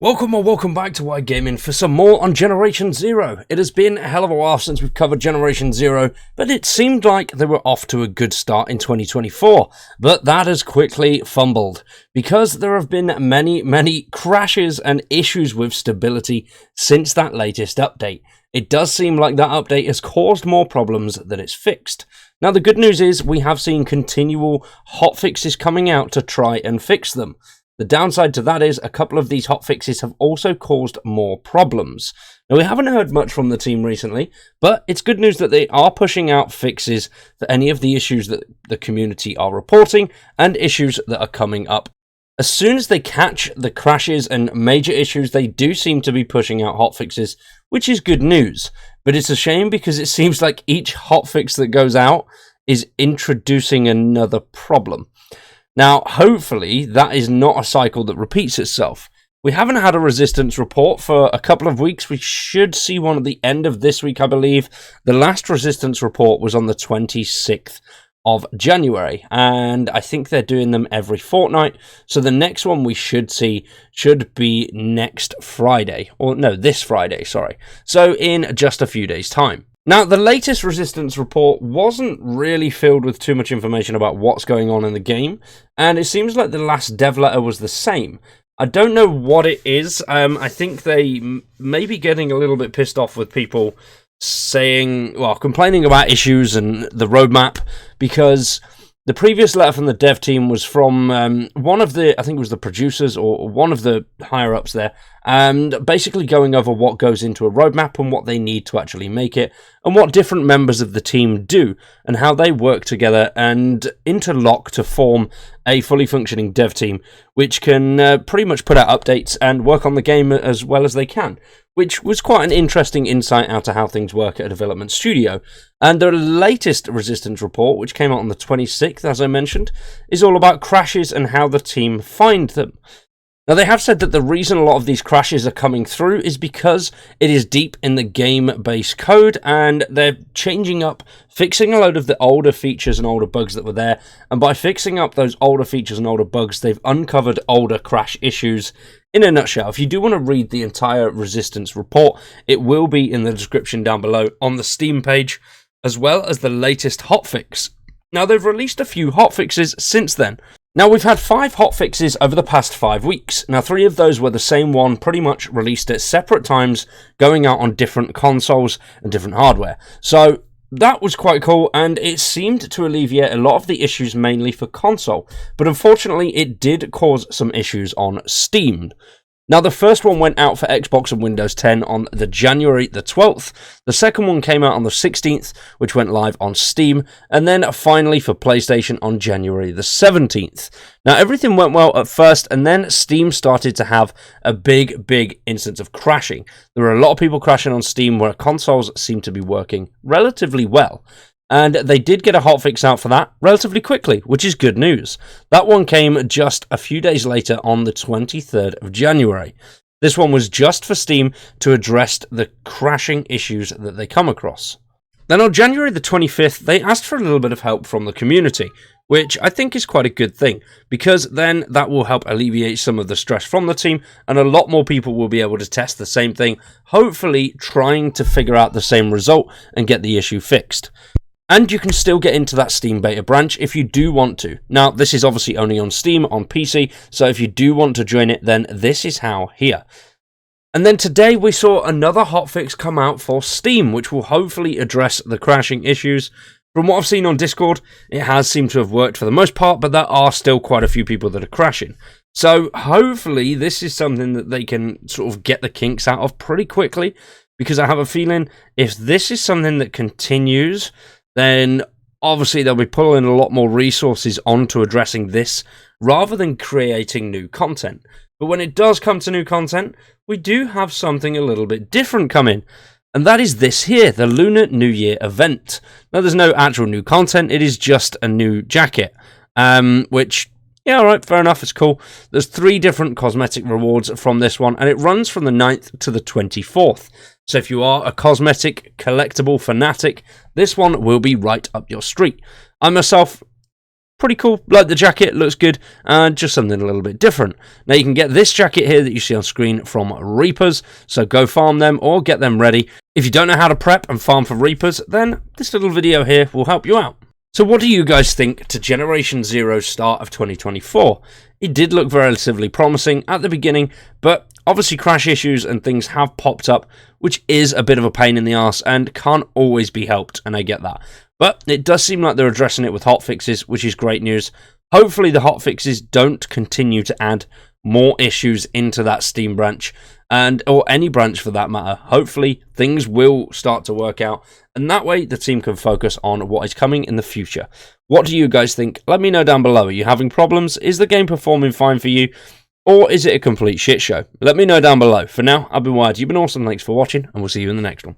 Welcome back to Wide Gaming for some more on Generation Zero. It has been a hell of a while since we've covered Generation Zero, but it seemed like they were off to a good start in 2024. But that has quickly fumbled, because there have been many crashes and issues with stability since that latest update. It does seem like that update has caused more problems than it's fixed. Now the good news is we have seen continual hotfixes coming out to try and fix them. The downside to that is a couple of these hotfixes have also caused more problems. Now, we haven't heard much from the team recently, but it's good news that they are pushing out fixes for any of the issues that the community are reporting and issues that are coming up. As soon as they catch the crashes and major issues, they do seem to be pushing out hotfixes, which is good news. But it's a shame because it seems like each hotfix that goes out is introducing another problem. Now, hopefully, that is not a cycle that repeats itself. We haven't had a resistance report for a couple of weeks. We should see one at the end of this week, I believe. The last resistance report was on the 26th of January, and I think they're doing them every fortnight. So the next one we should see should be next Friday. Or no, this Friday, sorry. So in just a few days' time. Now, the latest resistance report wasn't really filled with too much information about what's going on in the game, and it seems like the last dev letter was the same. I don't know what it is. I think they may be getting a little bit pissed off with people complaining about issues and the roadmap, because the previous letter from the dev team was from one of the, I think it was the producers or one of the higher-ups there, and basically going over what goes into a roadmap and what they need to actually make it, and what different members of the team do, and how they work together and interlock to form a fully functioning dev team, which can pretty much put out updates and work on the game as well as they can, which was quite an interesting insight out to how things work at a development studio. And the latest resistance report, which came out on the 26th, as I mentioned, is all about crashes and how the team find them. Now, they have said that the reason a lot of these crashes are coming through is because it is deep in the game-based code, and they're changing up, fixing a load of the older features and older bugs that were there, and by fixing up those older features and older bugs, they've uncovered older crash issues. In a nutshell, if you do want to read the entire resistance report, it will be in the description down below on the Steam page, as well as the latest hotfix. Now, they've released a few hotfixes since then. Now, we've had 5 hotfixes over the past 5 weeks. Now, 3 of those were the same one, pretty much released at separate times, going out on different consoles and different hardware. So that was quite cool, and it seemed to alleviate a lot of the issues mainly for console. But unfortunately, it did cause some issues on Steam. Now, the first one went out for Xbox and Windows 10 on the January the 12th. The second one came out on the 16th, which went live on Steam. And then finally for PlayStation on January the 17th. Now, everything went well at first, and then Steam started to have a big instance of crashing. There were a lot of people crashing on Steam where consoles seemed to be working relatively well. And they did get a hotfix out for that relatively quickly, which is good news. That one came just a few days later on the 23rd of January. This one was just for Steam to address the crashing issues that they come across. Then on January the 25th, they asked for a little bit of help from the community, which I think is quite a good thing, because then that will help alleviate some of the stress from the team, and a lot more people will be able to test the same thing, hopefully trying to figure out the same result and get the issue fixed. And you can still get into that Steam beta branch if you do want to. Now, this is obviously only on Steam, on PC, so if you do want to join it, then this is how here. And then today we saw another hotfix come out for Steam, which will hopefully address the crashing issues. From what I've seen on Discord, it has seemed to have worked for the most part, but there are still quite a few people that are crashing. So hopefully this is something that they can sort of get the kinks out of pretty quickly, because I have a feeling if this is something that continues, then obviously they'll be pulling a lot more resources onto addressing this rather than creating new content. But when it does come to new content, we do have something a little bit different coming. And that is this here, the Lunar New Year event. Now, there's no actual new content, it is just a new jacket. Which, yeah, alright, fair enough, it's cool. There's 3 different cosmetic rewards from this one, and it runs from the 9th to the 24th. So if you are a cosmetic collectible fanatic, this one will be right up your street. I myself pretty cool. Like the jacket, looks good, and just something a little bit different. Now you can get this jacket here that you see on screen from Reapers, so go farm them or get them ready. If you don't know how to prep and farm for Reapers, then this little video here will help you out. So what do you guys think to Generation Zero's start of 2024? It did look relatively promising at the beginning, but obviously crash issues and things have popped up, which is a bit of a pain in the arse and can't always be helped, and I get that. But it does seem like they're addressing it with hotfixes, which is great news. Hopefully the hotfixes don't continue to add more issues into that Steam branch, or any branch for that matter. Hopefully things will start to work out, and that way the team can focus on what is coming in the future. What do you guys think? Let me know down below. Are you having problems? Is the game performing fine for you? Or is it a complete shit show? Let me know down below. For now, I've been Wired. You've been awesome. Thanks for watching, and we'll see you in the next one.